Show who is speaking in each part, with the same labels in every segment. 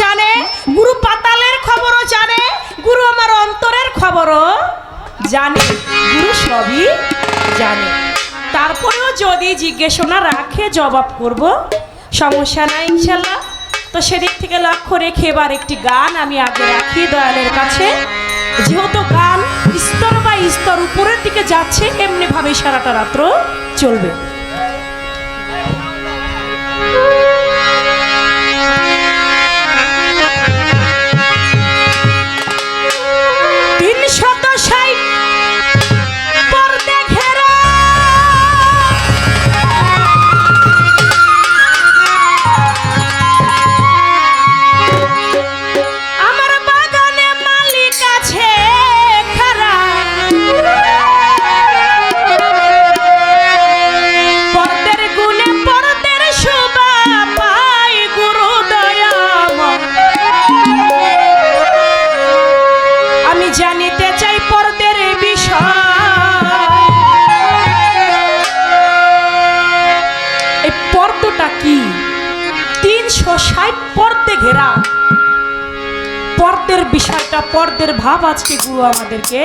Speaker 1: জানে, গুরু পাতালের খবরও জানে, গুরু আমার অন্তরের খবরও জানে, গুরু সবই জানে। তারপরেও যদি জিজ্ঞাসা রাখে জবাব করব, সমস্যা নাই ইনশাল্লাহ। তো সেদিক থেকে লক্ষ্য রেখে এবার একটি গান আমি আগে রাখি দয়ালের কাছে। যেহেতু গান স্তর বা স্তর উপরের দিকে যাচ্ছে, এমনি ভাবে সারাটা রাত্র চলবে। পর্দের বিষয়টা, পর্দের ভাব আজকে গুরু আমাদেরকে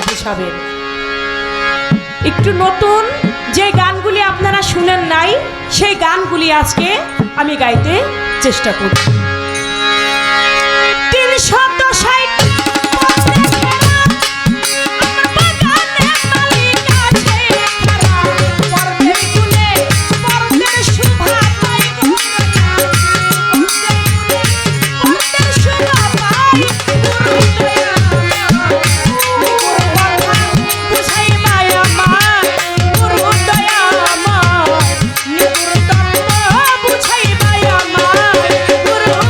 Speaker 1: বোঝাবেন। একটু নতুন যে গানগুলি আপনারা শুনেন নাই, সেই গানগুলি আজকে আমি গাইতে চেষ্টা করছি। 360 গুরু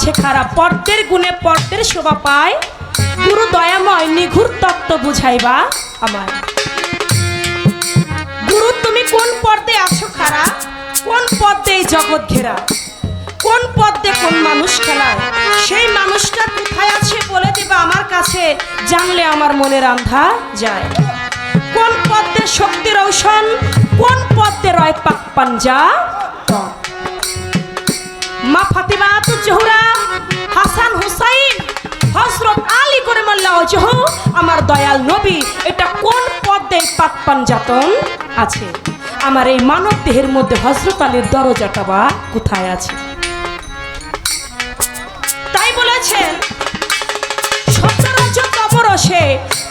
Speaker 1: আছে খারাপ, পর্দের গুণে পর্দের শোভা পায়, গুরু দয়াময় নিঘুর তত্ত্ব বুঝাইবা আমায়। গুরু তুমি কোন পর্দে আছো খারা, কোন পর্দে এই জগৎ ঘেরা, কোন পর্দে কোন মানুষ খেলায়, সেই মানুষটা কোথায় আছে বলে দিবা আমার কাছে, জানলে আমার মনের আন্ধা যায়। কোন পদ্মে শক্তির ঔষণ, কোন পদ্মে রয় পাক পাঞ্জা। মা ফাতিমা জোহরা, হাসান হুসাইন, হযরত আলী করে মোল্লা ওজহু, আমার দয়াল নবী, এটা কোন পদ্মে পাক পাঞ্জাতন আছে। আমার এই মানব দেহের মধ্যে হযরত আলীর দরজাটা বা কোথায় আছে। তাই বলেছেন সচরাচর তমরসে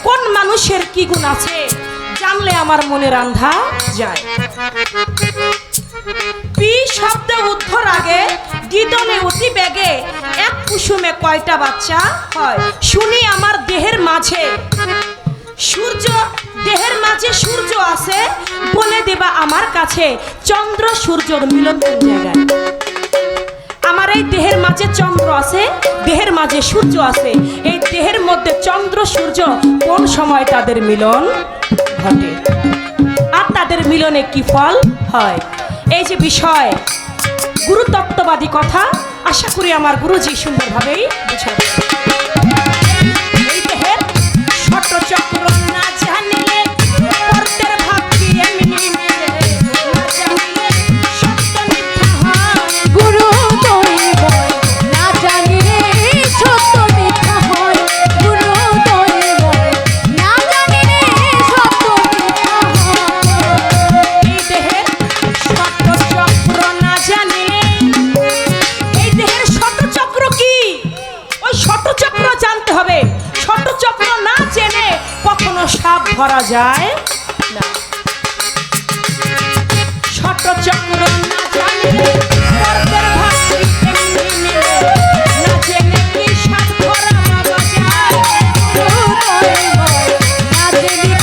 Speaker 1: কোন মানুষের কি গুণ আছে, জানলে আমার মনের আন্ধা যায়। পি শব্দ উদ্ধর আগে দিদনে অতি বেগে, এক কুসুমে কয়টা বাচ্চা হয়, শুনি আমার দেহের মাঝে সূর্য, দেহের মাঝে সূর্য আছে, বলে দেবা আমার কাছে চন্দ্র সূর্যর মিলন কোন জায়গায়। আমার এই দেহের মাঝে চন্দ্র আছে, দেহের মাঝে সূর্য আছে, এই দেহের মধ্যে চন্দ্র সূর্য কোন সময় তাদের মিলন ঘটে, আর তাদের মিলনে কি ফল হয়। এই যে বিষয় গুরুতত্ত্ববাদী কথা, আশা করি আমার গুরুজি সুন্দরভাবেই বুঝাবে। এই দেহের ছোট চক্র না জানিলে পর্দের ভাব কি এমনি মিলে, না জানিলে সত্য মিথ্যা হয়,
Speaker 2: গুরু দৈব না জানিলে সত্য মিথ্যা হয়, গুরু দৈব না জানিলে সত্য মিথ্যা হয়।
Speaker 1: এই দেহের ছোট চক্র না জানিলে, এই দেহের ছোট চক্র কি, ওই ছোট চক্র জানতে হবে। ছোট চক্র না জেনে কখনো সাপ ধরা যায় না। ছোট চক্র না জানিলে পর্দের ভাগ কি এমনি মিলে, না জেনে কি সাপ ধরা বাবা যায়।
Speaker 2: গুরু দৈব না জানিলে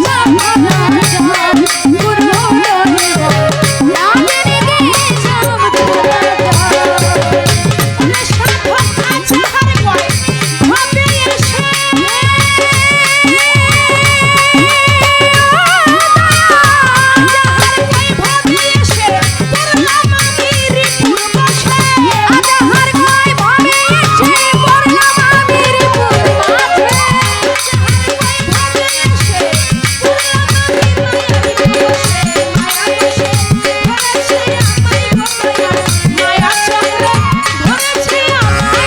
Speaker 2: সত্য না যায়, গুরু দৈব না জানিলে সত্য না যায়।
Speaker 1: ওরে সাধক আছে হারে কয় ভাবে এসে, যাহার কয় ভাবে এসে পড়লাম আমি রিপুর বসে।
Speaker 2: আধার কয় ভাবে এসে পড়লাম আমি রিপুর মাঝে,
Speaker 1: ভাবে এসে পড়লাম আমি রিপুর বসে। মায়া চক্র ধরেছে আমায়,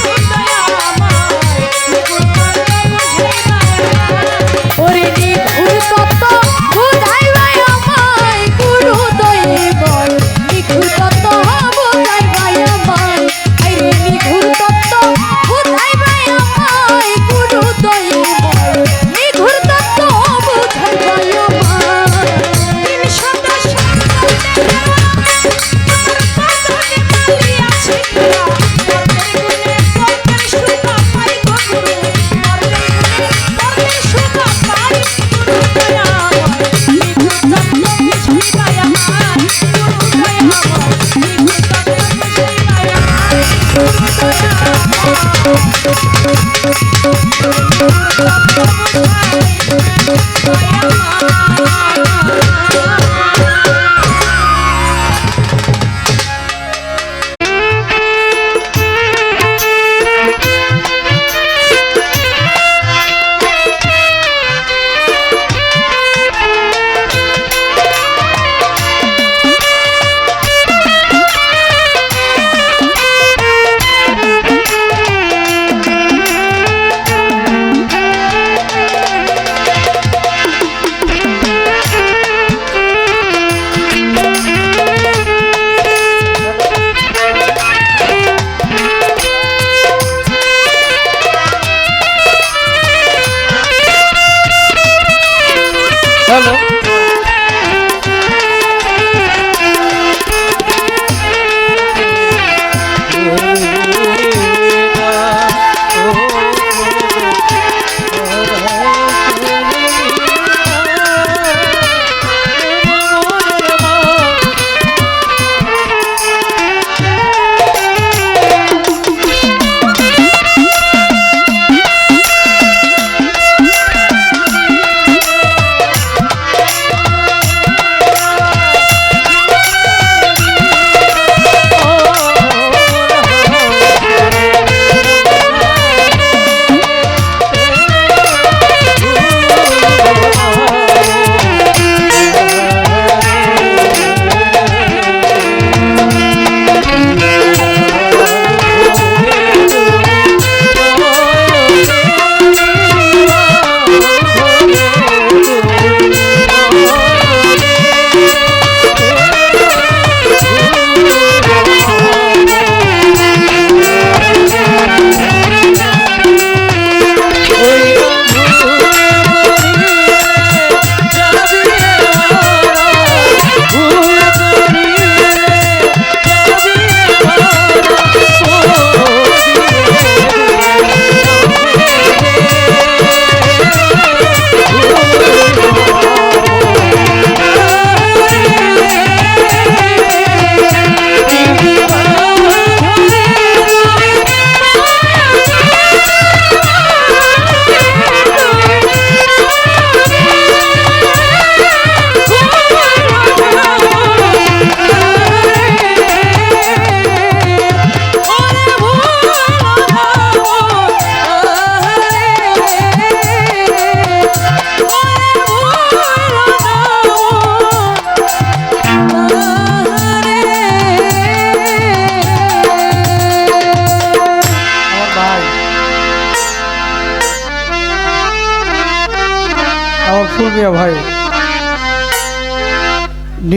Speaker 1: গোদয়া
Speaker 2: ওরে নিঘুর তত্ত্ব বুঝাইবাই আমায়, গুরু দৈব নিঘুর তত্ত্ব বুঝাইবাই আমায়, আরে নিঘুর তত্ত্ব বুঝাইবাই আমায়, গুরু দৈব নিঘুর তত্ত্ব বুঝাইবাই আমায়।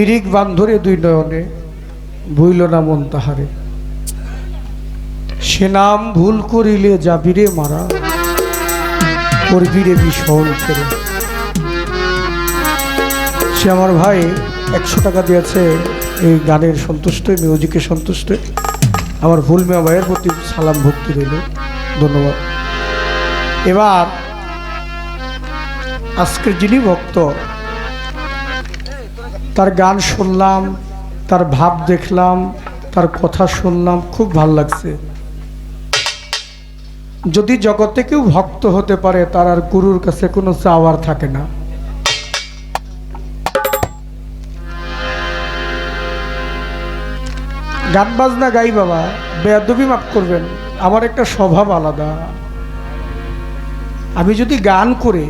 Speaker 3: মিরিক বান্ধরে দুই নয়নে, ভুইল না মন তাহারে। সে নাম ভুল করিলে যাবিরে মারা, করবিরে ভীষণ ফেরে। সে আমার ভাই 100 টাকা দিয়েছে এই গানের সন্তুষ্ট, মিউজিকে সন্তুষ্ট। আমার ভুল মিয়া ভাইয়ের প্রতি সালাম ভক্তি রইল, ধন্যবাদ। এবার আজকের যিনি ভক্ত, তার গান শুনলাম, তার ভাব দেখলাম, তার কথা শুনলাম, খুব ভাল লাগছে। যদি জগতে কেউ ভক্ত হতে পারে, তার আর গুরুর কাছে কোনো চাওয়ার থাকে না। গান বাজনা গাই বাবা, বেয়াদবি মাফ করবেন, আমার একটা স্বভাব আলাদা। আমি যদি গান করে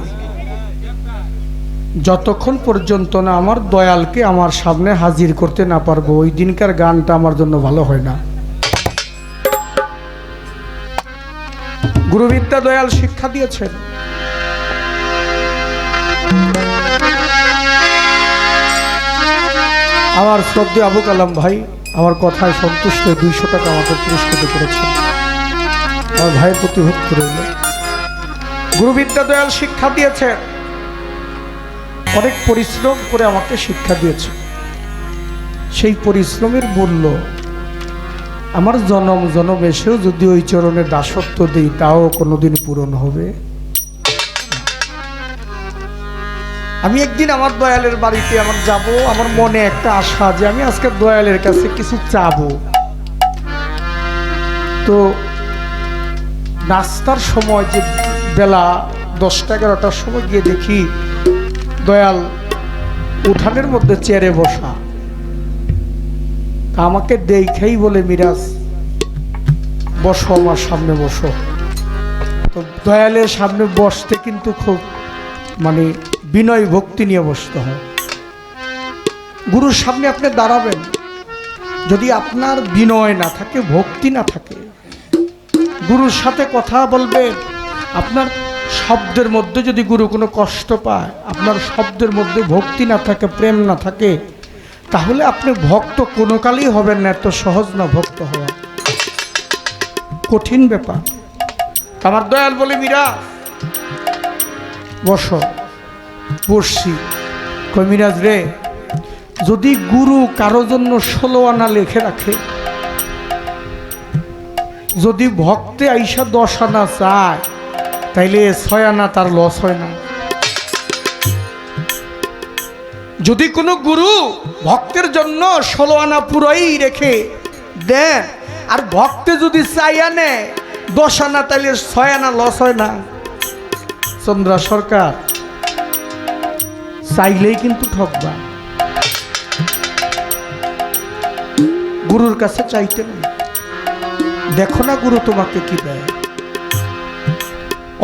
Speaker 3: যতক্ষণ পর্যন্ত না আমার দয়ালকে আমার সামনে হাজির করতে না পারবো, ওই দিনকার গানটা আমার জন্য ভালো হয় না। গুরুবিদ্যা দয়াল শিক্ষা দিয়েছেন। আমার শ্রদ্ধেয় আবু কালাম ভাই আমার কথায় সন্তুষ্ট, 200 টাকা আমাকে পুরস্কৃত করেছেন। আমার ভাইয়ের প্রতি ভক্তি রইল। গুরুবিদ্যা দয়াল শিক্ষা দিয়েছে, অনেক পরিশ্রম করে আমাকে শিক্ষা দিয়েছে। সেই পরিশ্রমের মূল্য আমার জনম জনম এসেও যদি ওই চরণে দাসত্ব দিই, তাও কোনোদিন পূরণ হবে। আমি একদিন আমার দয়ালের বাড়িতে আমার যাব, আমার মনে একটা আশা যে আমি আজকে দয়ালের কাছে কিছু চাবো। তো নাস্তার সময় যে বেলা 10টা-11টার সময় গিয়ে দেখি দয়াল উঠানের মধ্যে চেয়ারে বসা। তা আমাকে দেখেই বলে, মিরাজ বসো, আমার সামনে বসো। তো দয়ালের সামনে বসতে কিন্তু খুব মানে বিনয় ভক্তি নিয়ে বসতে হয়। গুরুর সামনে আপনি দাঁড়াবেন, যদি আপনার বিনয় না থাকে, ভক্তি না থাকে, গুরুর সাথে কথা বলবেন, আপনার শব্দের মধ্যে যদি গুরু কোনো কষ্ট পায়, আপনার শব্দের মধ্যে ভক্তি না থাকে, প্রেম না থাকে, তাহলে আপনি ভক্ত কোনো কালেই হবেন না। এত সহজ না ভক্ত হওয়া, কঠিন ব্যাপার। আমার দয়াল বলে, মীরা বসো। বসছি। কই, মিরাজ রে, যদি গুরু কারো জন্য 16 আনা লিখে রাখে, যদি ভক্তে আইসা 10 আনা চায়, তাইলে 6 আনা তার লস হয় না। যদি কোনো গুরু ভক্তের জন্য 16 আনা পুরাই রেখে দেন, আর ভক্তে যদি চাইয়া নেয় 10 আনা, তাইলে 6 আনা লস হয় না। চন্দ্রা সরকার, চাইলেই কিন্তু ঠকবা। গুরুর কাছে চাইতে নেই, দেখো না গুরু তোমাকে কি দেয়।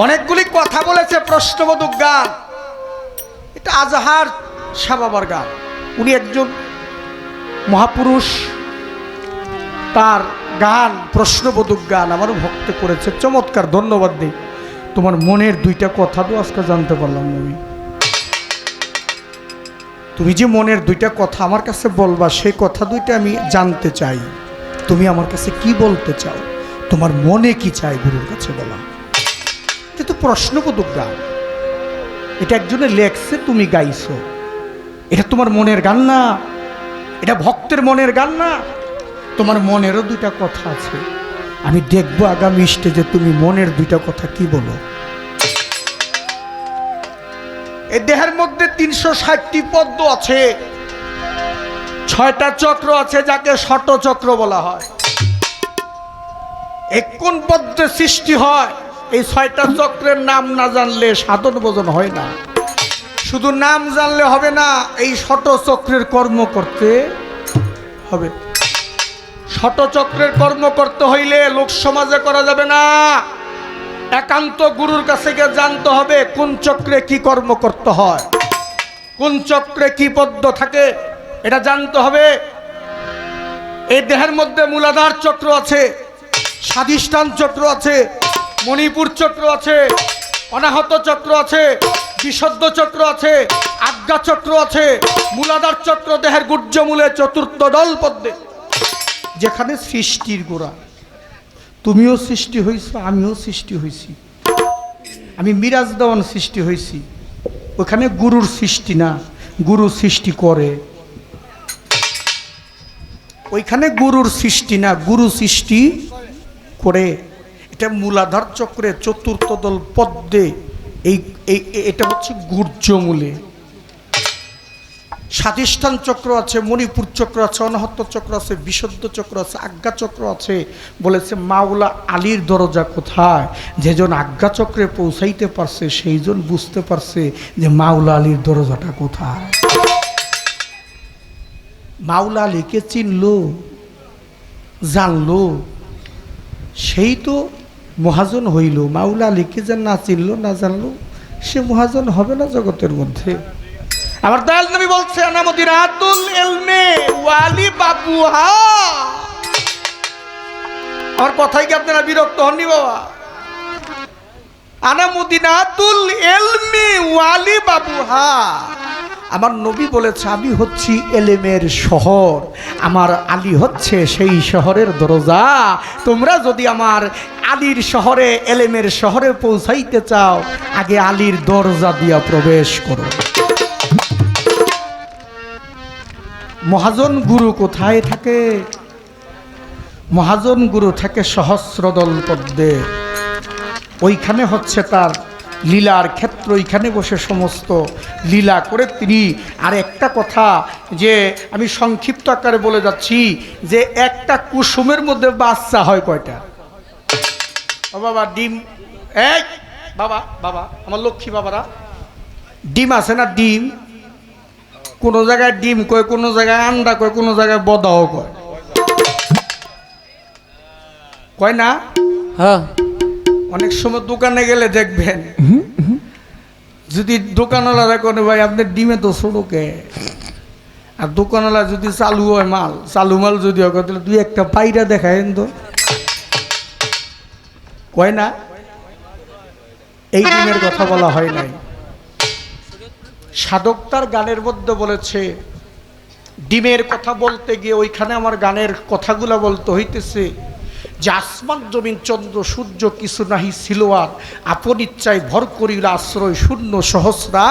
Speaker 3: অনেকগুলি কথা বলেছে প্রশ্নবোধক গান, এটা আজহার শাহ বাবার গান। উনি একজন মহাপুরুষ, তার গান প্রশ্নবোধক গান আমার ভক্ত করেছে, চমৎকার। ধন্যবাদ দিই। তোমার মনের 2টা কথা তো আজকে জানতে পারলাম আমি। তুমি যে মনের 2টা কথা আমার কাছে বলবা, সেই কথা 2টা আমি জানতে চাই। তুমি আমার কাছে কি বলতে চাও, তোমার মনে কি চাই গুরুর কাছে বলা। কিন্তু প্রশ্নবোধক গান, এটা একজনে লেখছে, তুমি গাইছো, এটা তোমার মনের গান না, এটা ভক্তের মনের গান না। তোমার মনেরও 2টা কথা আছে। আমি দেখবো আগামী স্টেজে তুমি মনের 2টা কথা কি বলো। এই দেহের মধ্যে 360টি পদ্ম আছে, 6টা চক্র আছে, যাকে ষট চক্র বলা হয়। কোন পদ্মে সৃষ্টি হয়, এই 6টা চক্রের নাম না জানলে সাধন ভোজন হয় না। শুধু নাম জানলে হবে না, এই ষট চক্রের কর্ম করতে হবে। ষট চক্রের কর্ম করতে হইলে লোক সমাজে করা যাবে না, একান্ত গুরুর কাছে গিয়ে জানতে হবে কোন চক্রে কি কর্ম করতে হয়, কোন চক্রে কি পদ্ম থাকে, এটা জানতে হবে। এই দেহের মধ্যে মূলাধার চক্র আছে, স্বাধিষ্ঠান চক্র আছে, মণিপুর চক্র আছে, অনাহত চক্র আছে, বিশুদ্ধ চক্র আছে, আজ্ঞা চক্র আছে, মূলাধার চক্র দেহের গুহ্য মূলে চতুর্থ দল পদ্মে, যেখানে সৃষ্টির গোড়া। তুমিও সৃষ্টি হইছ, আমিও সৃষ্টি হইছি, আমি মিরাজ দেওয়ান সৃষ্টি হইছি। ওখানে গুরুর সৃষ্টি না, গুরু সৃষ্টি করে। ওইখানে গুরুর সৃষ্টি না, গুরু সৃষ্টি করে। এটা মূলাধার চক্রে চতুর্থ দল পদ্মে, এটা হচ্ছে গুহ্যমূলে। স্বাধিষ্ঠান চক্র আছে, মণিপুর চক্র আছে, অনাহত চক্র আছে, বিশুদ্ধ চক্র আছে, আজ্ঞা চক্র আছে। বলেছে মাওলা আলীর দরজা কোথায়? যেজন আজ্ঞা চক্রে পৌঁছাইতে পারছে সেইজন বুঝতে পারছে যে মাওলা আলীর দরজাটা কোথায়। মাওলা আলীকে চিনলো, জানলো, সেই তো মহাজন হইল। মাওলা আলীকে যে না চিনলো, না জানলো, সে মহাজন হবে না জগতের মধ্যে। আমার দয়াল নবী বলছে আনা মদিনাতুল ইলমে ওয়ালি বাবুহা। আমার কথাই কি আপনারা বিরক্ত হননি বাবা? আনা মদিনাতুল ইলমে ওয়ালি বাবুহা। আমার নবী বলেছে আমি হচ্ছি এলেমের শহর, আমার আলী হচ্ছে সেই শহরের দরজা। তোমরা যদি আমার আলীর শহরে, এলেমের শহরে পৌঁছাইতে চাও, আগে আলীর দরজা দিয়া প্রবেশ করো। মহাজন গুরু কোথায় থাকে? মহাজন গুরু থাকে সহস্রদল পদ্মে। ওইখানে হচ্ছে তার লীলার ক্ষেত্র, ওইখানে বসে সমস্ত লীলা করে তিনি। আর একটা কথা যে আমি সংক্ষিপ্ত আকারে বলে যাচ্ছি, যে একটা কুসুমের মধ্যে বাচ্চা হয় কয়টা? ও বাবা ডিম, এই বাবা, বাবা আমার লক্ষ্মী বাবারা, ডিম আছে না? ডিম কোনো জায়গায় ডিম কয়, কোনো জায়গায় আন্ডা কয়, কোনো জায়গায় বদাও কয়, কয় না?
Speaker 4: হ্যাঁ,
Speaker 3: অনেক সময় দোকানে গেলে দেখবেন, যদি দোকানওয়ালা কোনো ভাই আপনার ডিমে তো ছোটকে, আর দোকানওয়ালা যদি চালু হয় মাল, চালু মাল যদি হয় তাহলে দুই একটা পায়রা দেখায় তো, কয় না? এই ডিমের কথা বলা হয় নাই। সাধক তার গানের মধ্যে বলেছে ডিমের কথা বলতে গিয়ে ওইখানে আমার গানের কথাগুলো বলতে হইতেছে যে আসমান জমিন চন্দ্র সূর্য কিছু নাহি ছিল আর, আপন ইচ্ছায় ভর করিল আশ্রয় শূন্য সহস্রা।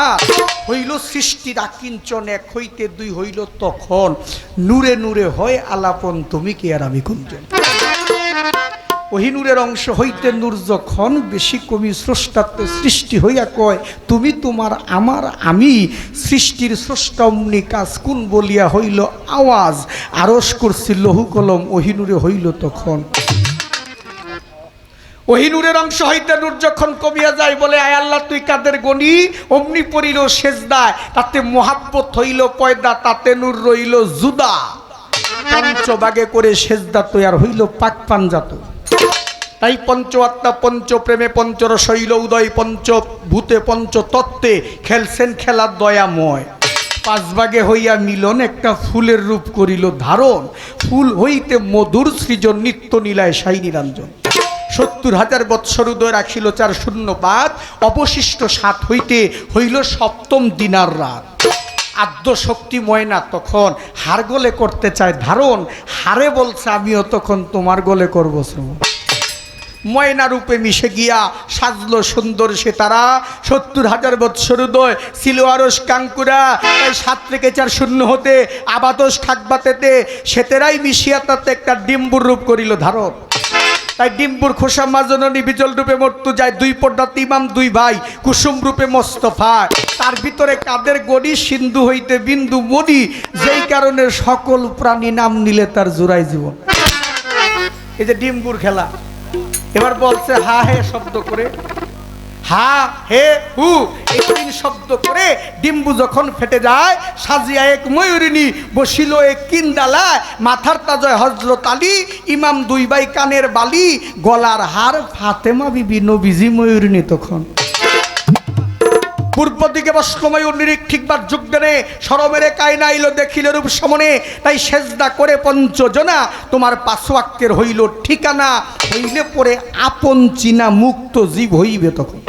Speaker 3: হইল সৃষ্টির আকিঞ্চন, এক হইতে দুই হইল তখন, নূরে নূরে হয় আলাপন তুমি কি আর আমি কুঞ্জন। ওহিনুরের অংশ হইতে নূর যখন বেশি কমি স্রষ্টাত্বে সৃষ্টি হইয়া কয় তুমি তোমার আমার আমি। সৃষ্টির স্রষ্টা অমনি কাজ কোন বলিয়া হইল আওয়াজ, আরস করছি লহু কলম ওহিনুরে হইল তখন। ওহিনুরের অংশ হইতে নূর যখন কমিয়া যায় বলে আয় আল্লাহ তুই কাদের গনি, অমনি পড়িল সেজদায়, তাতে মোহাব্বত হইল পয়দা, তাতে নূর রইল জুদা। পঞ্চভাগে করে সেজদা তৈয়ার হইল পাক পাঞ্জাত। তাই পঞ্চ আত্মা পঞ্চ প্রেমে পঞ্চরশৈল উদয়, পঞ্চ ভূতে পঞ্চ তত্ত্বে খেলছেন খেলা দয়াময়। পাঁচ ভাগে হইয়া মিলন একটা ফুলের রূপ করিল ধারণ, ফুল হইতে মধুর সৃজন নিত্য নীলায় সাই নিরঞ্জন। ৭০,০০০ বৎসর উদয় রাখিল ৪ শূন্যপাত, অবশিষ্ট ৭ হইতে হইল সপ্তম দিনার রাত। আদ্য শক্তি ময়না তখন হার গলে করতে চায় ধারণ, হারে বলছে আমিও তখন তোমার গলে করব শ্রবণ। ময়না রূপে মিশে গিয়া সাজলো সুন্দর সে তারা, ৭০,০০০ বৎসর উদয় ছিল আরস কাঙ্কুরা। তাই ৭ থেকে ৪ শূন্য হতে আবাদস ঠাকবাতেতে সেতেরাই মিশিয়া তাতে একটা ডিম্বুর রূপ করিল ধারণ। তাই ডিম্বুর খোসা মাজননী বিজল রূপে মর্তু যায়, 2 পর্দাত ইমাম 2 ভাই কুসুম রূপে মোস্তফা। তার ভিতরে কাদের গড়ি সিন্ধু হইতে বিন্দু মণি, যেই কারণে সকল প্রাণী নাম নিলে তার জোড়াই জীবন। এই যে ডিম্বুর খেলা, এবার বলছে হা হে শব্দ করে, হা হে হু এই 3 শব্দ করে ডিম্বু যখন ফেটে যায়, সাজিয়া এক ময়ূরিনী বসিল এক কিন্দালায়, মাথার তাজয় হযরত আলী, ইমাম 2 ভাই কানের বালি, গলার হার ফাতেমা বিবি নবীজি ময়ূরিনী তখন। পূর্ব দিকে বস্কময়ূর নিরিখ ঠিকবার যুগ দেনে, সরমেরে কায়না আইল দেখিল রূপ সমনে। তাই সেজদা করে পঞ্চজনা তোমার 5 ওয়াক্তের হইল ঠিকানা, হইলে পরে আপন চিনা মুক্ত জীব হইবে তখন।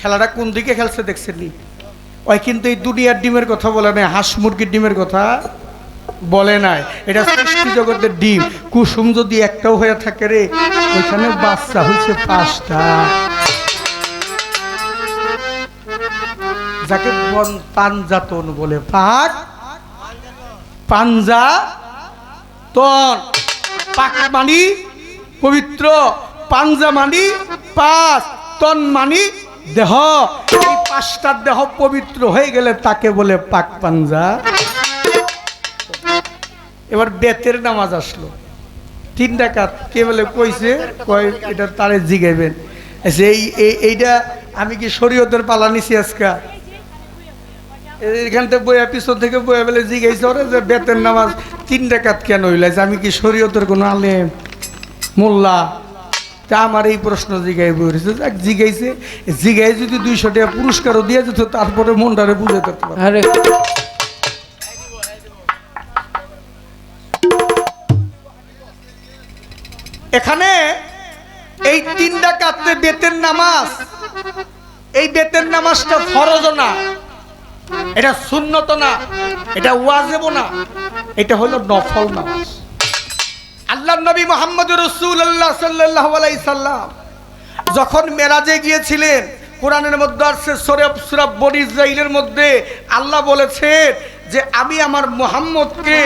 Speaker 3: খেলাটা কোন দিকে খেলছে দেখছেন নি? ওই কিন্তু এই দুনিয়ার ডিমের কথা বলে নাই, হাঁস মুরগির ডিমের কথা বলে নাই। এটা সৃষ্টি জগতের ডিম। কুসুম যদি একটাও হয়ে থাকে রে, ওইখানে বাচ্চা হচ্ছে 5টা। যাকে পাঞ্জাতন বলে, পাঞ্জাতন। পাক মানি পবিত্র, পাঞ্জা মানি 5, তন মানি দেহ। এই 5টার দেহ পবিত্র হয়ে গেলে তাকে বলে পাক পাঞ্জা। এবার বেতের নামাজ আসলো, 3 রাকাত। কে বলে কইছে? কয় এটা তারে জিগাইবেন। এইটা আমি কি শরীয়তের পালা নিছি আজকা? এখান থেকে বইয়া, পিছন থেকে বইয়া বলে জিগাইছে ওরা যে বেতের নামাজ 3 রাকাত কেন হইলাইছে? আমি কি শরীয়তের কোনো আলেম মোল্লা? তা আমার এই প্রশ্ন জিগাইব জিগাইছে। জিগাই যদি 200 টাকা পুরস্কারও দিয়ে যেত, তারপরে মনটারে বুঝে করতে পারে। এখানে এই 3 রাকাতে বেতের নামাজ, এই বেতের নামাজটা ফরজ না, এটা সুন্নত না, এটা ওয়াজিব না, এটা হলো নফল নামাজ। আল্লাহর নবী মুহাম্মদ রাসূলুল্লাহ সাল্লাল্লাহু আলাইহি সাল্লাম যখন মেরাজে গিয়েছিলেন, কোরআনের মধ্যে আছে সূরা বনী ইসরাঈলের মধ্যে আল্লাহ বলেছেন যে আমি আমার মুহাম্মদকে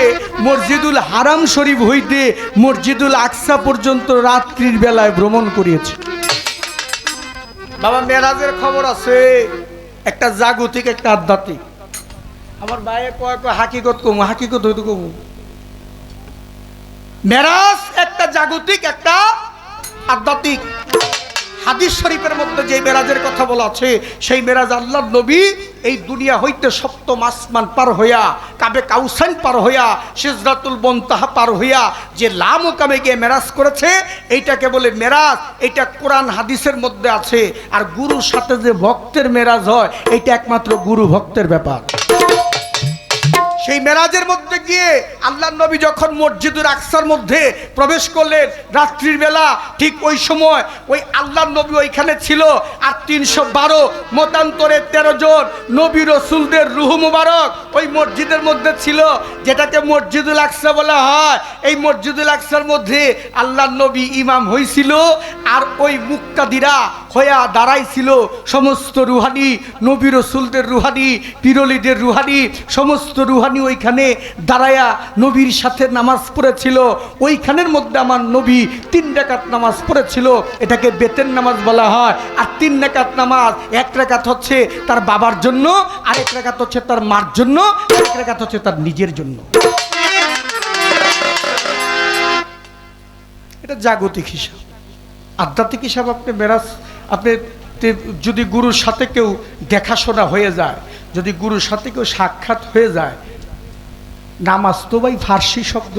Speaker 3: মসজিদুল হারাম শরীফ হইতে মসজিদুল আকসা পর্যন্ত রাত্রির বেলায় ভ্রমণ করিয়েছি। বাবা, মেরাজের খবর আছে, একটা জাগতিক, একটা আধ্যাত্মিক। আমার ভাইয়ে কয় হাকিকত কমু, হাকিকত হইতো কমু। মেরাজ একটা জাগতিক, একটা আধ্যাত্মিক। হাদিস শরীফের মধ্যে যে মেরাজের কথা বলা আছে, সেই মেরাজ আল্লাহর নবী এই দুনিয়া হইতে সপ্তম আসমান পার হইয়া, কাবে কাউসাইন পার হইয়া, সিদরাতুল মুনতাহা পার হইয়া যে লা মুকামে গিয়ে মেরাজ করেছে, এইটাকে বলে মেরাজ। এটা কোরআন হাদিসের মধ্যে আছে। আর গুরুর সাথে যে ভক্তের মেরাজ হয়, এটা একমাত্র গুরু ভক্তের ব্যাপার। সেই মেরাজের মধ্যে গিয়ে আল্লাহর নবী যখন মসজিদুল আকসার মধ্যে প্রবেশ করলেন রাত্রির বেলা, ঠিক ওই সময় ওই আল্লাহর নবী ওইখানে ছিল, আর 312 মতান্তরে 13 জন নবী রসুলদের রূহ মুবারক ওই মসজিদের মধ্যে ছিল, যেটাকে মসজিদুল আকসা বলা হয়। এই মসজিদুল আকসার মধ্যে আল্লাহর নবী ইমাম হয়েছিল, আর ওই মুক্তাদিরা হইয়া দাঁড়াইছিল সমস্ত রুহানি, নবী রসুলদের রুহানি, পিরলিদের রুহানি, সমস্ত রুহানি ওইখানে দাঁড়ায়া নবীর সাথে নামাজ পড়েছিল। ওইখানের মধ্যে আমার নবী 3 রাকাত নামাজ পড়েছিল। এটাকে বেতের নামাজ বলা হয়। আর 3 রাকাত নামাজ, 1 রাকাত হচ্ছে তার বাবার জন্য, আর 1 রাকাত হচ্ছে তার মার জন্য, আর 1 রাকাত হচ্ছে তার নিজের জন্য। এটা জাগতিক হিসাব। আধ্যাত্মিক হিসাব আপনি মেরাজ, আপনি যদি গুরুর সাথে কেউ দেখাশোনা হয়ে যায়, যদি গুরুর সাথে কেউ সাক্ষাৎ হয়ে যায়, নামাজ তো ভাই ফার্সি শব্দ।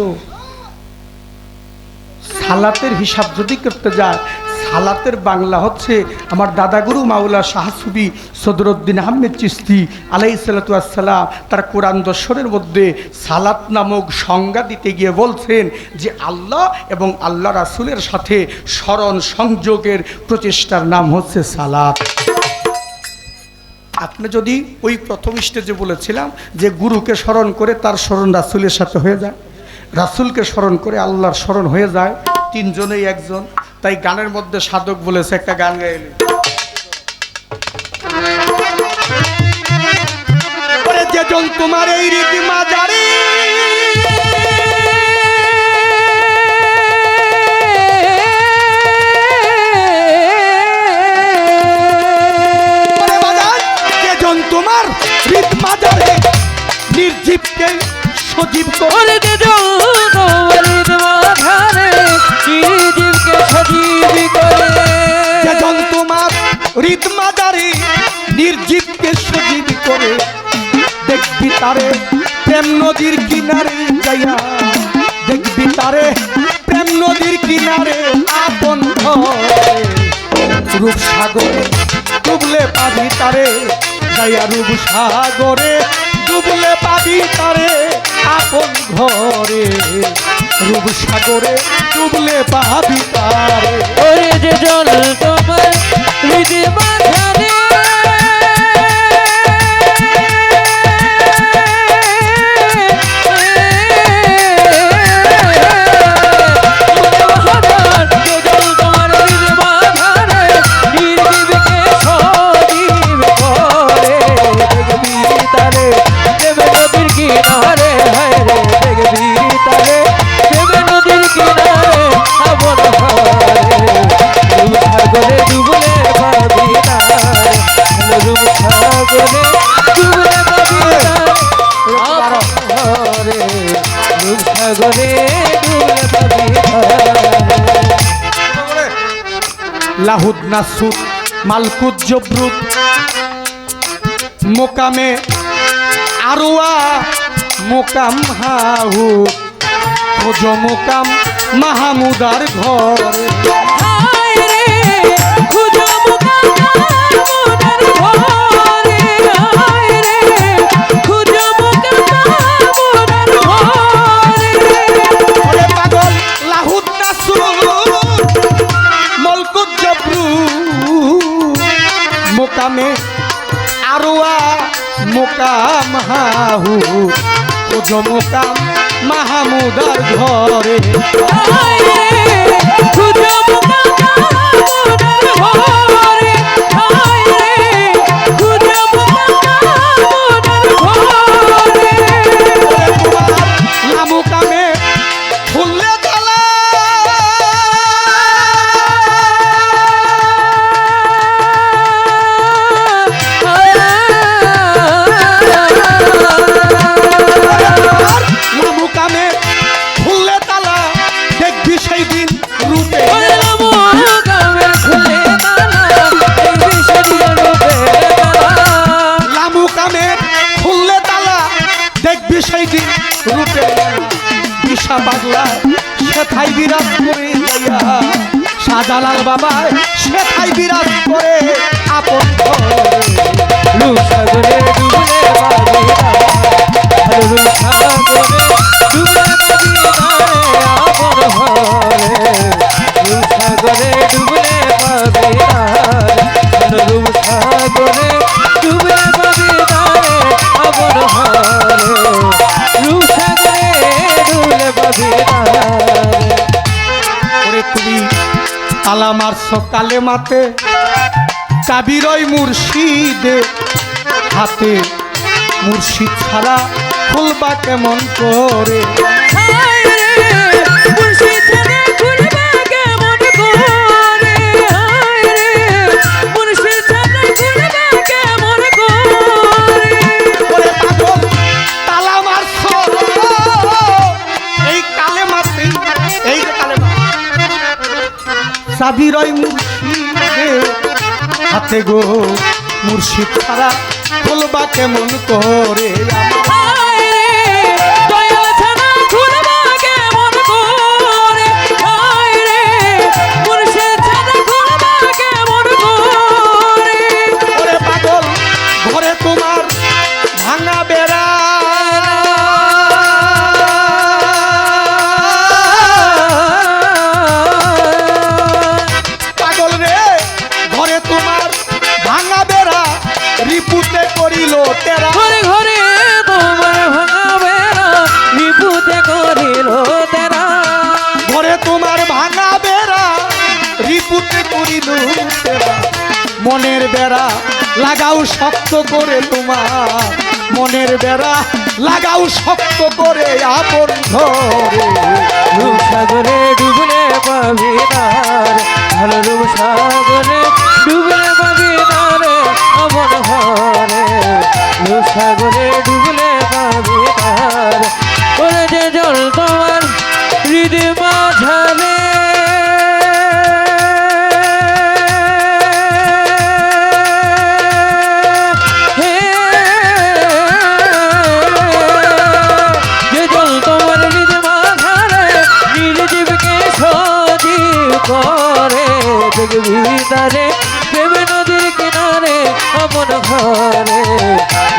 Speaker 3: সালাতের হিসাব যদি করতে যায়, সালাতের বাংলা হচ্ছে আমার দাদাগুরু মাওলা শাহ সুফি সদরুদ্দিন আহমেদ চিশতি আলাইহিস সালাতু ওয়াস সালাম তার কোরআন দর্শনের মধ্যে সালাত নামক সংজ্ঞা দিতে গিয়ে বলছেন যে আল্লাহ এবং আল্লাহ রাসূলের সাথে স্মরণ সংযোগের প্রচেষ্টার নাম হচ্ছে সালাত। আপনি যদি ওই প্রথম স্টেজে বলেছিলাম যে গুরুকে স্মরণ করে তার স্মরণ রাসূলের সাথে হয়ে যায়, রাসূলকে স্মরণ করে আল্লাহর স্মরণ হয়ে যায়, 3 জনেই একজন। তাই গানের মধ্যে সাধক বলেছে, একটা গান গাইলে যেজন তোমার এই রীতি মাজারি তোমার হৃদ মাজারে নির্জীবকে সজীব করে, যেজন তোমার হৃদ মাজারে নির্জীবকে সজীব করে, দেখবি তারে প্রেম নদীর কিনারে যাইয়া, দেখবি তারে প্রেম নদীর কিনারে আপন রূপ সাগরে ডুবলে পাবি তারে, যাইয়া রূপ সাগরে ডুবলে পাবি তারে আপন ঘরে, রূপ সাগরে ডুবলে পাবি তারে।
Speaker 2: ওরে যে জল তোমার হৃদয় মাঝারে
Speaker 4: সাগরে ডুবে পাবি তারে।
Speaker 3: লাহুদ নাসুদ মালকুদ জবরুদ মোকামে আরোয়া মোকাম হাহু খোঁজ মোকাম মাহমুদার ঘরে
Speaker 4: হায় রে খুঁজো মুকাদ্দার ঘরে হায় রে খুঁজো মুকাদ্দার ঘরে
Speaker 3: ওরে পাগল লাহুদ নাসুদ মালকুদ জবরুদ মোকামে আরোয়া মোকাম হাহু খোঁজ মোকাম মাহমুদার ঘরে
Speaker 4: হায় রে খুঁজো মুকাদ্দার ঘরে হায় রে খুঁজো মুকাদ্দার ঘরে
Speaker 3: লামুকামে ফুললে তালা লামুকামে ফুললে তালা দেখবি সেই দিন রূপে লামুকামে ফুললে তালা দেখবি সেই দিন রূপে দিশা পাগলা সেথাই বিরাজ করে যাইয়া শাহজালাল বাবা সেথাই বিরাজ করে আপন ঘরে।
Speaker 4: সাগরে ডুবলে পাবি সাগরে ডুবলে পাবি আপন ঘরে সাগরে ডুবলে পাবি সাগরে ডুবলে পাবি আপন ঘরে সাগরে ডুবলে পাবি
Speaker 3: ওরে তুমি তালা মারছ কালে মাতে চাবিরই মুর্শিদে হাতে মুর্শিদ ছাড়া খুলবা কেমন করে
Speaker 4: হায় রে মুর্শিদ ছাড়া খুলবা কেমন করে হায় রে মুর্শিদ ছাড়া খুলবা কেমন করে
Speaker 3: ওরে পাগল তালা মারছ এই কালে মাতে এই যে কালে চাবিরই মুর্শিদে হাতে গো মুর্শিদ ছাড়া খুলবা কেমন করে
Speaker 4: হায় রে দয়াল ছাড়া খুলবা কেমন করে হায় রে মুর্শিদ ছাড়া খুলবা কেমন করে
Speaker 3: ওরে পাগল ঘরে তোমার ভাঙা বেড়া পাগল রে ঘরে তোমার ভাঙা বেড়া রিপুতে করিল তেরা
Speaker 4: ঘরে ঘরে তোমার ভাঙাবে না বিপুতে করিল তেরা
Speaker 3: ঘরে তোমার ভাঙা বেড়া রিপুতে করিল তেরা মনের বেড়া লাগাও শক্ত করে তোমার মনের বেড়া লাগাও শক্ত করে আপন ঘরে
Speaker 4: সাগরে ডুবলে পাবি তার ভালো রূপ সাগরে ডুবলে পাবি তার আমন ঘরে সাগরে ডুবলে পাবি তার ওরে যে জল তোমার হৃদয় মাঝারে যে জল তোমার হৃদয় মাঝারে নির্জীবকে সজীব করে দেখবি তারে প্রেম নদীর কিনারে আপন ঘরে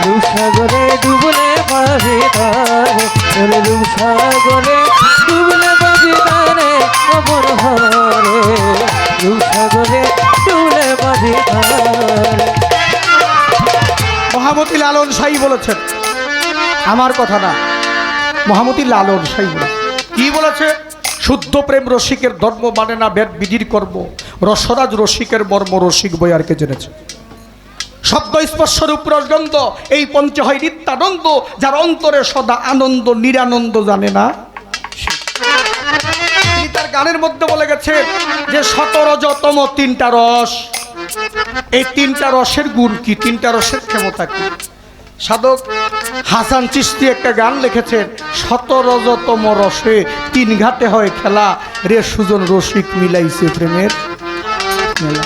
Speaker 4: রূপসাগরে ডুবলে পাবি তারে ওরে রূপসাগরে ডুবলে পাবি তারে আপন ঘরে রূপসাগরে ডুবলে পাবি তারে
Speaker 3: মহামতি লালন সাই বলেছেন, আমার কথা না, মহামতি লালন সাই বলেছেন। কি বলেছে? শুদ্ধ প্রেম রসিকের ধর্ম মানে না বেদ বিধির কর্ম, রসরাজ রসিকের মর্ম রসিক বই আর কে জেনেছে। শব্দ স্পর্শ রূপ রসগন্ধ এই পঞ্চ হয় নিত্যানন্দ, যার অন্তরে সদা আনন্দ নিরানন্দ জানে না। তিনি তার গানের মধ্যে বলে গেছে যে 17তম তিনটা রস, এই তিনটা রসের গুণ কি, তিনটা রসের ক্ষমতা কি? সাধক হাসান চিশতি একটা গান লিখেছেন, 17তম রসে 3 ঘাটে হয় খেলা, রে সুজন রসিক মিলাইছে প্রেমের মেলা।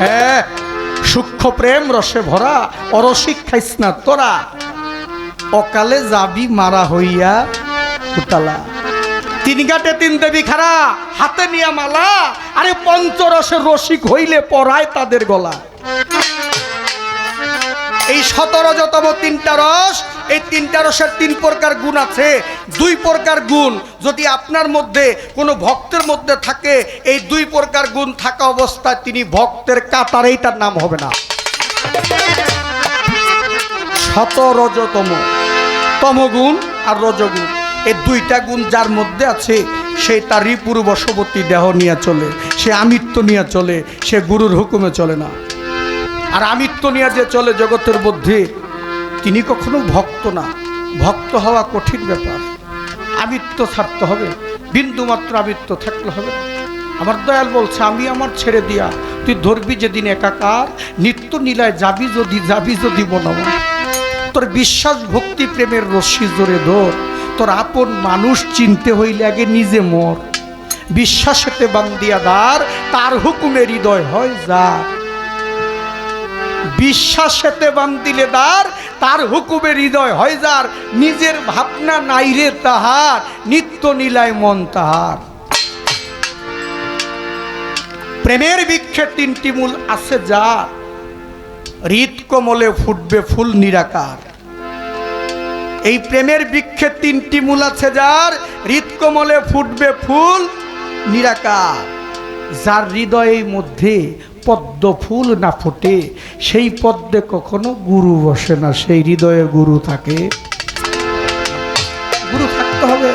Speaker 3: হ্যাঁ, সূক্ষ্ম প্রেম রসে ভরা, অরসিক খাইস না তোরা, অকালে যাবি মারা হইয়া উতালা। 3 ঘাটে 3 দেবী খারা, হাতে নিয়া মালা, আরে পঞ্চরসের রসিক হইলে পরায় তাদের গলা। এই 17তম 3টা রস, এই 3টা রসের 3 প্রকার গুণ আছে। 2 প্রকার গুণ যদি আপনার মধ্যে কোনো ভক্তের মধ্যে থাকে, এই 2 প্রকার গুণ থাকা অবস্থায় তিনি ভক্তের কাতারেই তার নাম হবে না। 17তম তমগুণ আর রজগুণ, এই 2টা গুণ যার মধ্যে আছে সে তার রিপুর বশবর্তী দেহ নিয়ে চলে, সে আমিত্ব নিয়ে চলে, সে গুরুর হুকুমে চলে না। আর আমিত্ব নিয়ে যে চলে জগতের মধ্যে, তিনি কখনো ভক্ত না। ভক্ত হওয়া কঠিন ব্যাপার, আমিত্ব ছাড়তে হবে, বিন্দুমাত্র আমিত্ব থাকলে হবে না। আমার দয়াল বলছে, আমি আমার ছেড়ে দিয়া তুই ধরবি যেদিন একাকার, নিত্য নীলায় যাবি যদি মনমন। তোর বিশ্বাস ভক্তি প্রেমের রশ্মি জোরে ধর, তোর আপন মানুষ চিনতে হইলে আগে নিজে মর। বিশ্বাসেতে বান্দিয়া দ্বার, তার হুকুমে হৃদয় হয় যার। বিশ্বাসেতে বান্দিলে দ্বার, তার হুকুমে হৃদয় হয় যার। নিজের ভাবনা নাইরে তাহার, নিত্য নীলায় মন তাহার। প্রেমের বৃক্ষে 3টি মূল আছে যার, হৃদ কমলে ফুটবে ফুল নিরাকার। এই প্রেমের বৃক্ষে 3টি মূল আছে যার, হৃদ কমলে ফুটবে ফুল নিরাকার। যার হৃদয়ের মধ্যে পদ্ম ফুল না ফোটে, সেই পদ্মে কখনো গুরু বসে না। সেই হৃদয়ে গুরু থাকে, গুরু থাকতে হবে।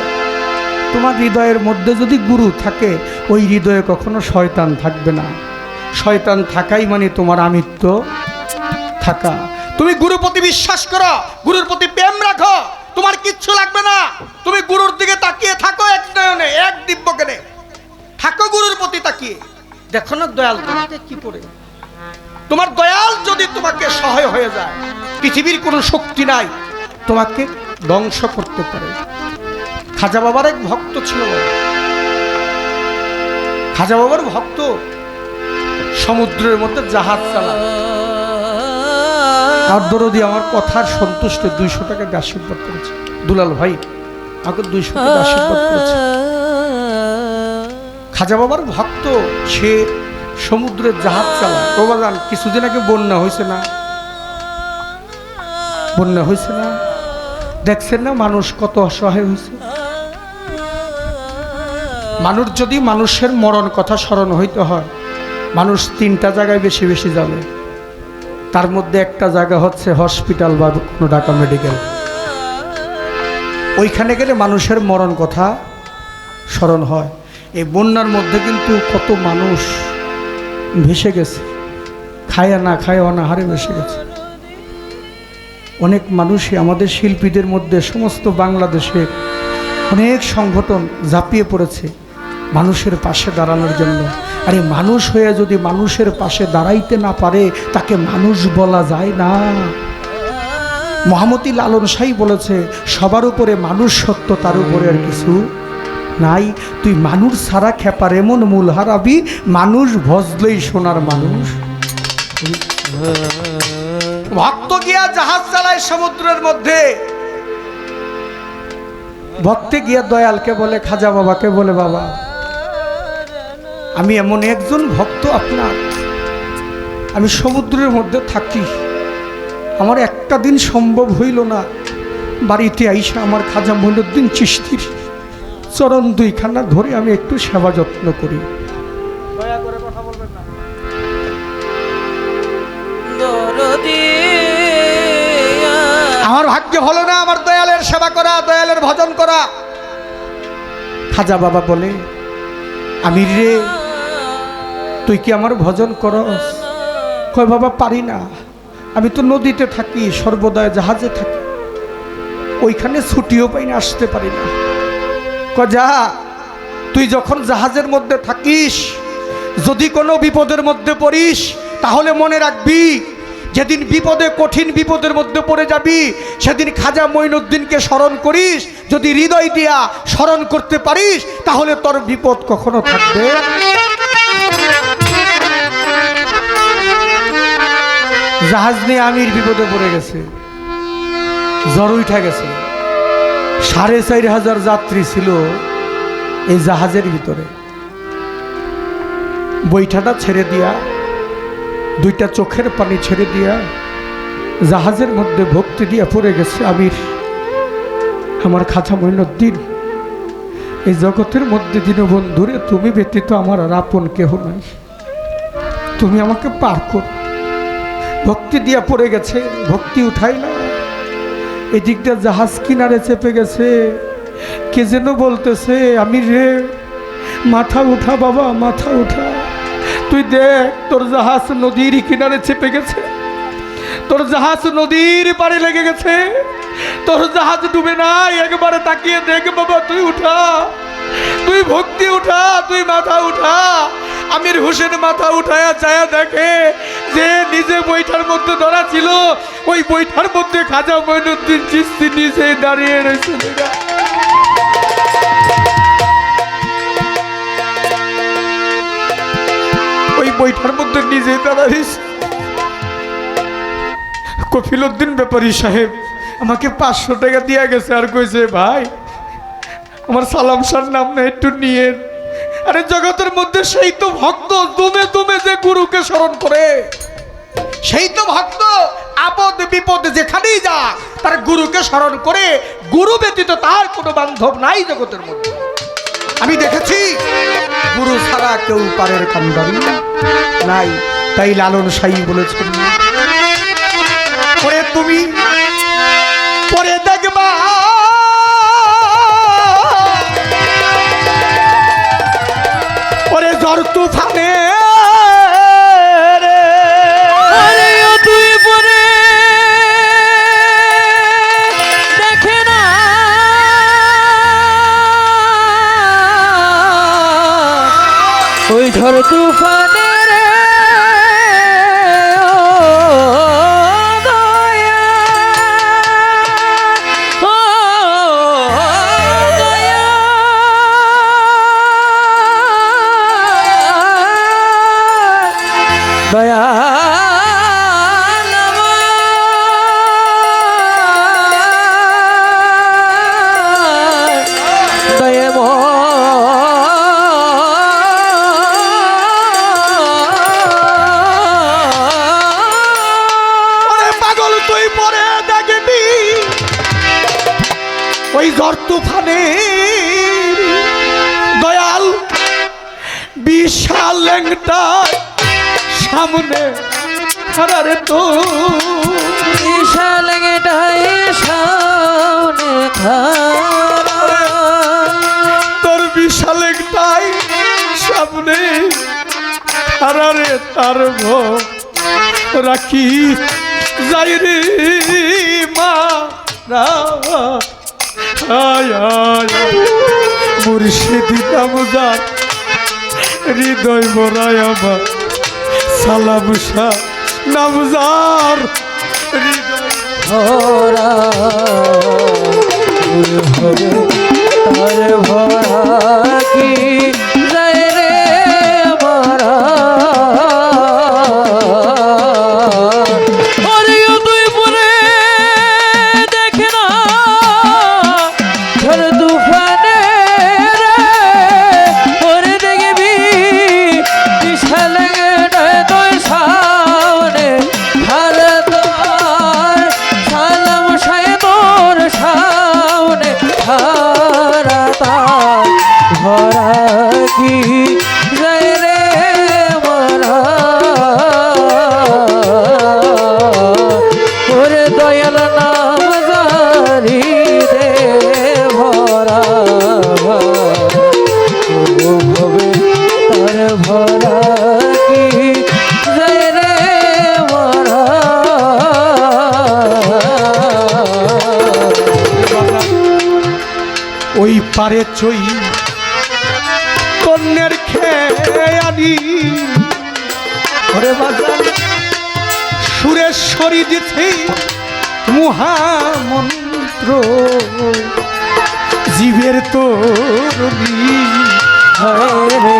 Speaker 3: তোমার হৃদয়ের মধ্যে যদি গুরু থাকে, ওই হৃদয়ে কখনো শয়তান থাকবে না। শয়তান থাকাই মানে তোমার আমিত্ব থাকা। তুমি গুরুর প্রতি বিশ্বাস করো, গুরুর প্রতি প্রেম রাখো, তোমার কিচ্ছু লাগবে না। তুমি গুরুর দিকে তাকিয়ে থাকো, এক নয়নে এক দিব্যজ্ঞানে থাকো, গুরুর প্রতি তাকিয়ে দেখো না দয়াল তোমাকে কি করে। তোমার দয়াল যদি তোমাকে সহায় হয়ে যায়, পৃথিবীর কোনো শক্তি নাই তোমাকে ধ্বংস করতে পারে। খাজা বাবার এক ভক্ত ছিল, খাজা বাবার ভক্ত সমুদ্রের মধ্যে জাহাজ চালায়। আর দরদি আমার কথার সন্তুষ্ট 200 টাকা আশীর্বাদ করেছে। দুলাল ভাই আমাকে 200 টাকা আশীর্বাদ করেছে। খাজা বাবার ভক্ত, সে সমুদ্রের জাহাজ চালায়। বাবাজান, কিছুদিন আগে বন্যা হয়েছে না? বন্যা হয়েছে না? দেখছেন না মানুষ কত অসহায় হয়েছে। মানুষ যদি মানুষের মরণ কথা স্মরণ হইতে হয়, মানুষ 3টা জায়গায় বেশি বেশি যাবে। তার মধ্যে একটা জায়গা হচ্ছে হসপিটাল বা কোনো ঢাকা মেডিকেল। ওইখানে গেলে মানুষের মরণ কথা স্মরণ হয়। এই বন্যার মধ্যে কিন্তু কত মানুষ ভেসে গেছে, খায়া না খায় অনাহারে ভেসে গেছে। অনেক মানুষই আমাদের শিল্পীদের মধ্যে সমস্ত বাংলাদেশে অনেক সংগঠন ঝাঁপিয়ে পড়েছে মানুষের পাশে দাঁড়ানোর জন্য। আরে মানুষ হয়ে যদি মানুষের পাশে দাঁড়াইতে না পারে, তাকে মানুষ বলা যায় না। মহামতি লালন সাই বলেছে, সবার উপরে মানুষ সত্য, তার উপরে আর কিছু নাই। তুই মানুষ ছাড়া খেপার এমন মূল হারাবি, মানুষ ভজলেই সোনার মানুষ। ভক্ত গিয়া জাহাজ চালায় সমুদ্রের মধ্যে। ভক্তে গিয়া দয়ালকে বলে, খাজা বাবাকে বলে, বাবা আমি এমন একজন ভক্ত আপনার, আমি সমুদ্রের মধ্যে থাকি, আমার একটা দিন সম্ভব হইল না বাড়িতে আইসা আমার খাজা মঈনুদ্দিন চিশতির চরণ 2খানা ধরে আমি একটু সেবা যত্ন করি। দয়া করে কথা বলবেন না। আমার ভাগ্য হলো না আমার দয়ালের সেবা করা, দয়ালের ভজন করা। খাজা বাবা বলে, আমির রে, তুই কি আমার ভজন করস? কয়, বাবা পারি না, আমি তো নদীতে থাকি, সর্বদাই জাহাজে থাকি, ওইখানে ছুটিও পাই না, আসতে পারি না। কয়, যা, তুই যখন জাহাজের মধ্যে থাকিস, যদি কোনো বিপদের মধ্যে পড়িস, তাহলে মনে রাখবি যেদিন বিপদে কঠিন বিপদের মধ্যে পড়ে যাবি সেদিন খাজা মঈনুদ্দিনকে স্মরণ করিস, যদি হৃদয় দিয়া স্মরণ করতে পারিস তাহলে তোর বিপদ কখনো থাকবে। জাহাজ নিয়ে আমির বিপদে পড়ে গেছে, জ্বর উঠে গেছে। 4500 যাত্রী ছিল এই জাহাজের ভিতরে। বৈঠাটা ছেড়ে দিয়া, দুইটা চোখের পানি ছেড়ে দিয়া জাহাজের মধ্যে ভক্তি দিয়া পড়ে গেছে আমির। আমার খাজা মঈনুদ্দিন, এই জগতের মধ্যে দীনবন্ধুরে তুমি ব্যতীত আমার আর আপন কেহ নাই, তুমি আমাকে পার কর। ভক্তি দিয়া পড়ে গেছে, ভক্তি উঠাই না। এই দিকটা জাহাজ কিনারে চেপে গেছে, কে যেন বলতেছে আমির রে মাথা উঠা বাবা, মাথা উঠা, তুই দেখ তোর জাহাজ নদীর কিনারে চেপে গেছে, তোর জাহাজ নদীর পাড়ে লেগে গেছে, তোর জাহাজ ডুবে নাই, একবারে তাকিয়ে দেখ বাবা, তুই উঠা, তুই ভক্তি উঠা, তুই মাথা উঠা। আমির হোসেন মাথা উঠায়া চায়া দেখে যে নিজে বৈঠার মধ্যে ধরা ছিল, ওই বৈঠার মধ্যে খাজা মঈনুদ্দিন চিশতি নিচে দাঁড়িয়ে রয়েছে। ওই বৈঠার মধ্যে নিজে দাঁড়াইস। কফিল উদ্দিন ব্যাপারী সাহেব আমাকে 500 টাকা দিয়া গেছে, আর কইছে ভাই আমার সালাম সার নাম না একটু নিয়ে। আরে জগতের মধ্যে সেই তো ভক্ত দমে দমে যে গুরুকে স্মরণ করে, সেই তো ভক্ত আপদ বিপদে যেখানেই যা তার গুরুকে স্মরণ করে। গুরু ব্যতীত তার কোনো বান্ধব নাই জগতের মধ্যে। আমি দেখেছি গুরু ছাড়া কেউ পারের কান্দারি নাই। তাই লালন সাই বলেছেন, পরে তুমি পরে দেখবা পরে ঝড় তুফানে
Speaker 4: তুই পরে দেখে না ওই ঝড় তুফানে রে দয়া
Speaker 3: পাগল তুই পরে দেখবি ওই ঝড় তুফানে দয়াল বিশাল ল্যাংটা সামনে খারারে তো
Speaker 4: বিশাল গেটাই সামনে খারা,
Speaker 3: তোর বিশাল একটাই সামনে খারারে তার রাখি যাই রে মা মুর্শিদি নামদার হৃদয় মরায় আমার সালাম শাহ নামজার হৃদয়
Speaker 4: ভরা হবে তার ভরা কি যায় রে মারা। ওরে তুই পরে দেখে না ঝড় তুফানে রে, ওরে দেখবি বিশাল তোর সামনে হারে তোর সালাম সায় তোর সামনে হারা তার ভরা কি যায় রে মরা। ওরে দয়াল নাম জারি দে ভরা হবে তার ভরা কি যায় রে মরা।
Speaker 3: ওই পারে চই কন্যের খেয়ালি ওরে বাজার সুরেশ্বরী দিছে মহামন্ত্র জীবের তরুণী
Speaker 4: হায় রে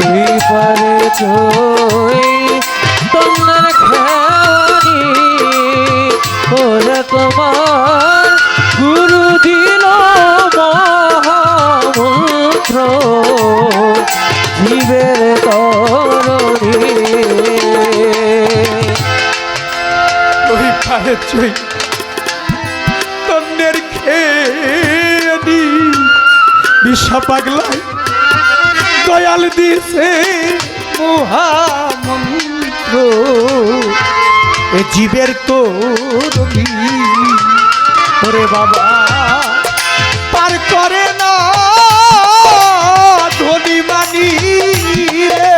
Speaker 4: ওই পারে চই তোমার খাওয়ানি ওরা তোমার গুরু দিল মহামন্ত্র জীবের তরণী
Speaker 3: ওই পারে চই তন্নের খেয়ে বিষা পাগলায় দয়াল দিছে মহামন্ত্র এ জীবের তরুণী ওরে বাবা পার করে না ধনী মানি রে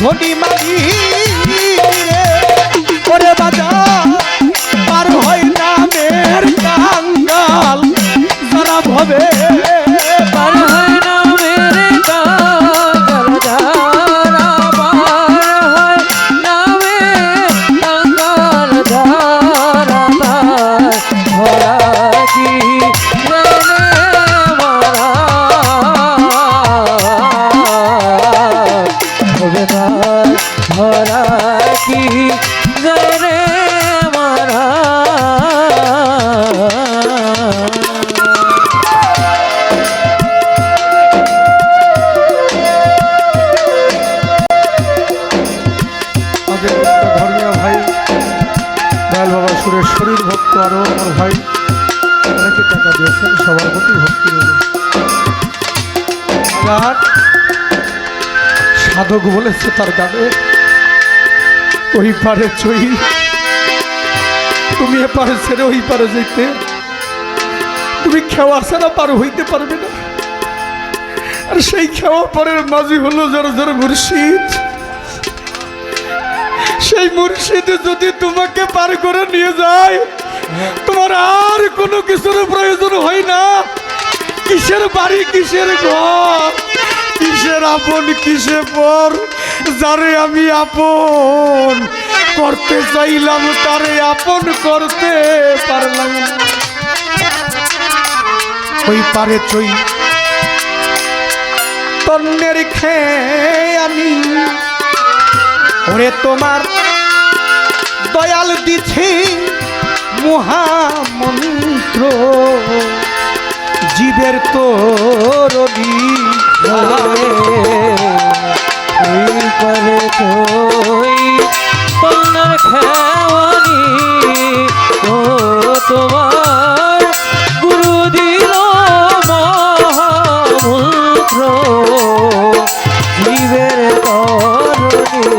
Speaker 3: ধনী মানি রে ওরে বাজার পার হয় নামের কাঙ্গাল যারা ভবে
Speaker 4: পার হয় না মেরে কাঙ্গাল যারা পার হয় না মেরে কাঙ্গাল যারা তার ভরা কি মেরে মারা হবে তার ভরা কি জরে মারা
Speaker 3: আমাদের একটা ধর্মীয় ভাই দয়াল বাবা সুরেশ্বরীর ভক্ত আরও আমার ভাই অনেকে টাকা দিয়েছেন সবার প্রতি ভক্তি নেবেন আর সাধক বলেছে তার গানে ওই পারে চই তুমি এপারে ছেড়ে ওই পারে যেতে তুমি খেওয়া ছাড়া পার হইতে পারবে না আর সেই খেওয়া পরের মাঝি হলো যার যার মুর্শিদ সেই মুর্শিদে যদি তোমাকে পার করে নিয়ে যায় তোমার আর কোনো কিছুর প্রয়োজন হয় না কিসের বাড়ি কিসের ঘর কিসের আপন কিসে পর যারে আমি আপন করতে চাইলাম তারে আপন করতে পারলাম না। ওই পারে চই তন্নের খেয়ে আমি ওরে তোমার দয়াল দিছি মহামন্ত্র জীবের তরণী
Speaker 4: ওই পারে চই তোমার খাওয়ানি ও তোমার গুরু দিল মহামন্ত্র জীবের তরণী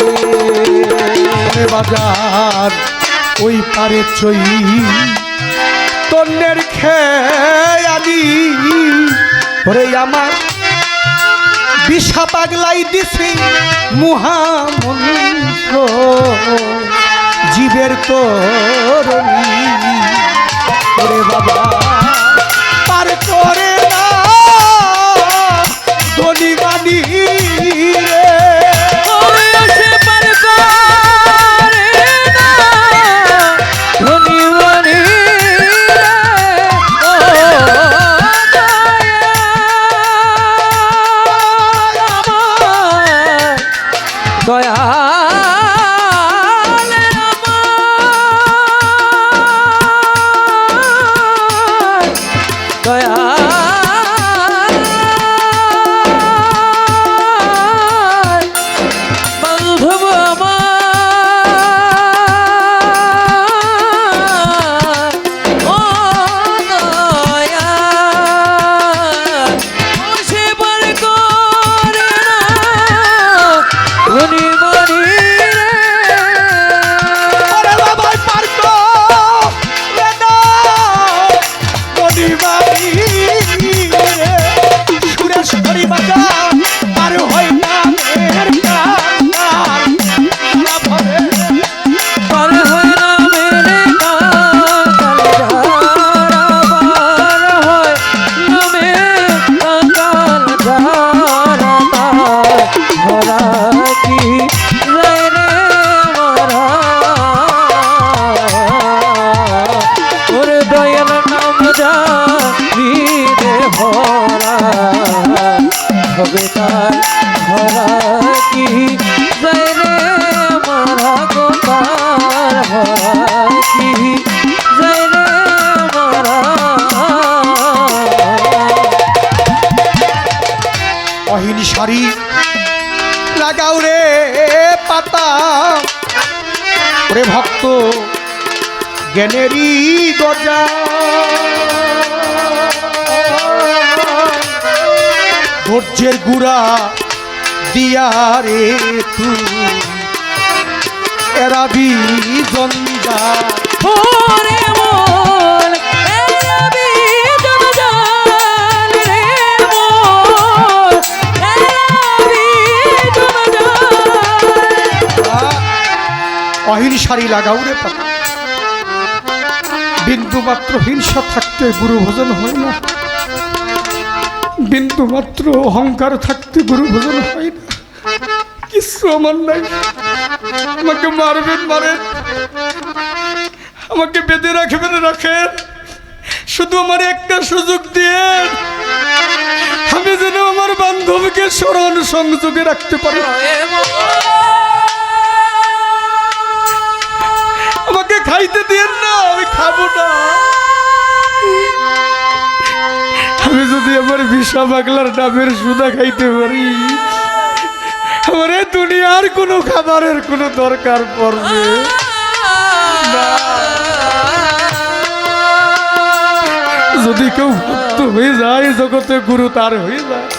Speaker 3: বাজার ওই পারে চই তন্নের খেয়ালি ওরে আমার বিষা পাগলাই দিছি মহামন্ত্র জীবের তরণী ওরে বাবা পার করে না ধনী বাণী রে
Speaker 4: জানিতে ভরা হবে তার ভরা কি যায় রে মারা গো তার ভরা কি যায় রে মারা
Speaker 3: অহিনী শাড়ি লাগাও রে পাতা ওরে ভক্ত জ্ঞানেরই গজা ধৈর্যের গুড়া দিয়া রে তুই এরাবি জঞ্জা
Speaker 4: ওরে মন এরাবি জঞ্জাল রে মন এরাবি জঞ্জাল
Speaker 3: অহিনী শাড়ি লাগাও রে পাতা বিন্দু মাত্র হিংসা থাকতে গুরু ভোজন হয় না বিন্দু মাত্র অহংকার থাকতে গুরু ভোজন হয় না কিছু আমার নাই আমাকে মারবেন মারেন আমাকে বেঁধে রাখবেন রাখেন শুধু আমার একটা সুযোগ দিয়ে আমি যেন আমার বান্ধবীকে স্মরণ সংযোগে রাখতে পারি আমাকে খাইতে দিয়েন না আমি খাবো না আমি যদি আমার ভিসা বাগলার ডাবের সুদা খাইতে পারি আমার এই দুনিয়ার কোনো খাবারের কোনো দরকার পড়বে না যদি কেউ ভক্ত হয়ে যায় জগতে গুরু তার হয়ে যায়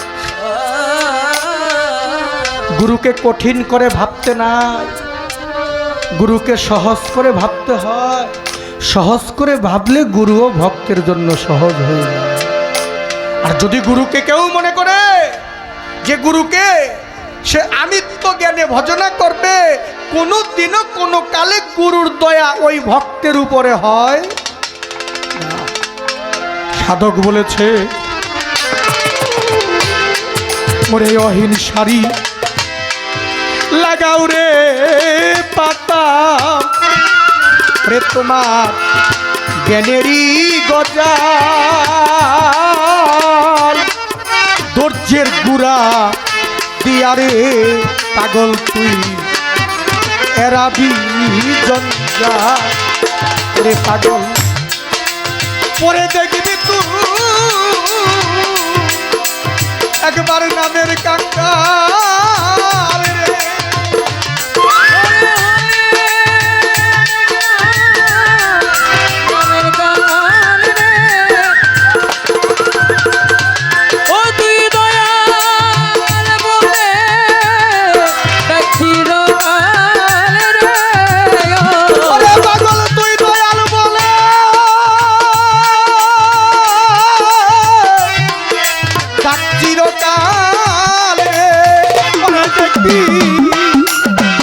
Speaker 3: গুরুকে কঠিন করে ভাবতে নাই গুরুকে সহজ করে ভাবতে হয় সহজ করে ভাবলে গুরুও ভক্তের জন্য সহজ হয়ে যায় আর যদি গুরুকে কেউ মনে করে যে গুরুকে সে আমিত্ব জ্ঞানে ভজনা করবে কোনো দিনও কোনো কালে গুরুর দয়া ওই ভক্তের উপরে হয় না। সাধক বলেছে মোরে অহিন শাড়ি লাগাও রে পাতা রে তোমার জ্ঞানেরই গজাল ধৈর্যের গুড়া দিয়ারে পাগল তুই এরাবি জঞ্জা রে পাগল পরে দেখবি তুই একবার নামের কাঙ্গাল রে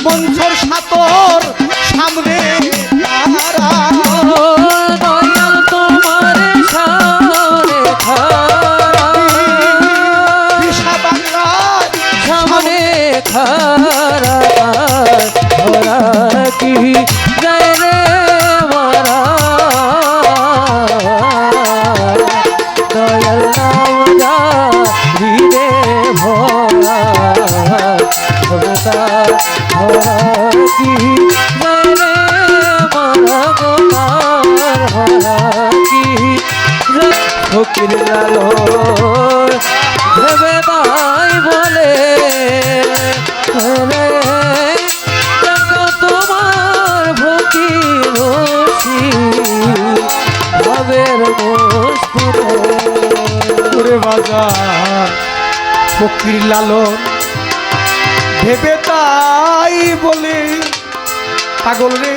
Speaker 3: মঞ্চর সাতর সামনে
Speaker 4: দয়াল তোমার সামনে খারা
Speaker 3: দিশা বাংলায়
Speaker 4: সামনে খারা ধরা কি যায় রে মারা দয়াল নাম যা হৃদে ভরা ভরতা ভরা কি যায় রে মারা গোমার ভরা কি ফকির লালো ভেবে তাই বলে রে তোমার ফকির বসি ভাবের
Speaker 3: করে বাজার ফকির লালন ভেবে তাই বলে পাগল রে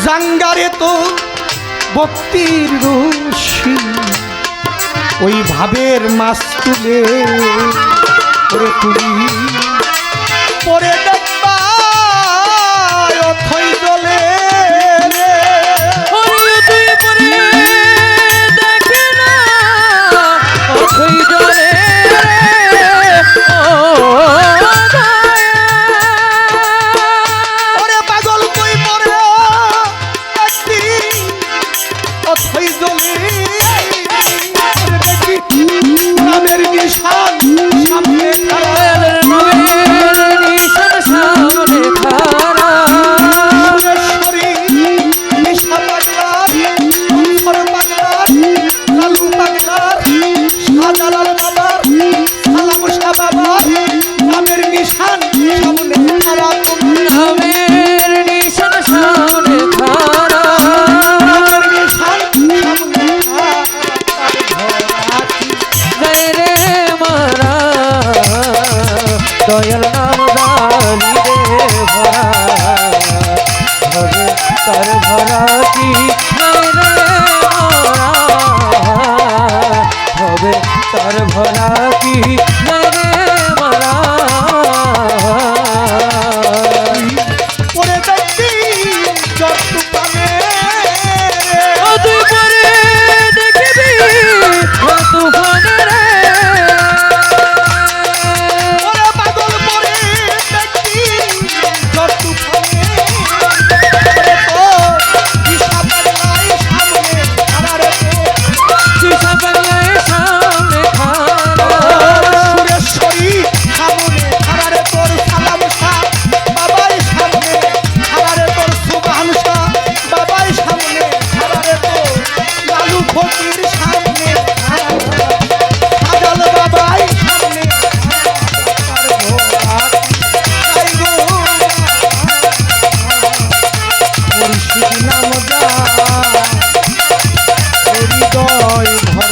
Speaker 3: জাঙ্গারে তো ভক্তির রশি ওই ভাবের মাছ তুলে করে তুলি পরে দেখবা অথই জলে রে
Speaker 4: তুই পরে দেখে না অথই জলে
Speaker 3: ওরে পাগল তুই পরে একদিন অথই জলি দেখি নামের নিশান সামনে খাড়া
Speaker 4: নবের নিশান সামনে খাড়া
Speaker 3: সুরেশ্বরী নিশা পাগলার অন্তর পাগলার লালু পাগলার শাহজালাল বাবার সালাম শাহ বাবার নামের নিশান সামনে খাড়া
Speaker 4: নবের নিশান সামনে খাড়া
Speaker 3: নামের নিশান সামনে খাড়া
Speaker 4: জয় রে মারা দয়াল নাম জানি রে ভরা হবে তার ভরা কি জয় রে মারা হবে তার ভরা কি জয় রে মারা
Speaker 3: পরে দেখবি যত পানে
Speaker 4: ও তুই পরে দেখবি ও তুফানে রে
Speaker 3: ওরে পাগল পরে দেখবি যত পানে তো দিশা পাগলাই সামনে খাড়ারে তো
Speaker 4: শিশা পাগলায় সামনে খাড়া
Speaker 3: সুরেশ্বরী সামনে খাড়ারে তোর সালাম শাহ বাবাই সামনে খাড়ারে তোর সুবহান শাহ বাবাই সামনে খাড়ারে তোর লালু ফকির সামনে সাজাল বাবাই সামনে তার ভোলাত গাইবো মুর্শিদ নাম যা হৃদয় ভরা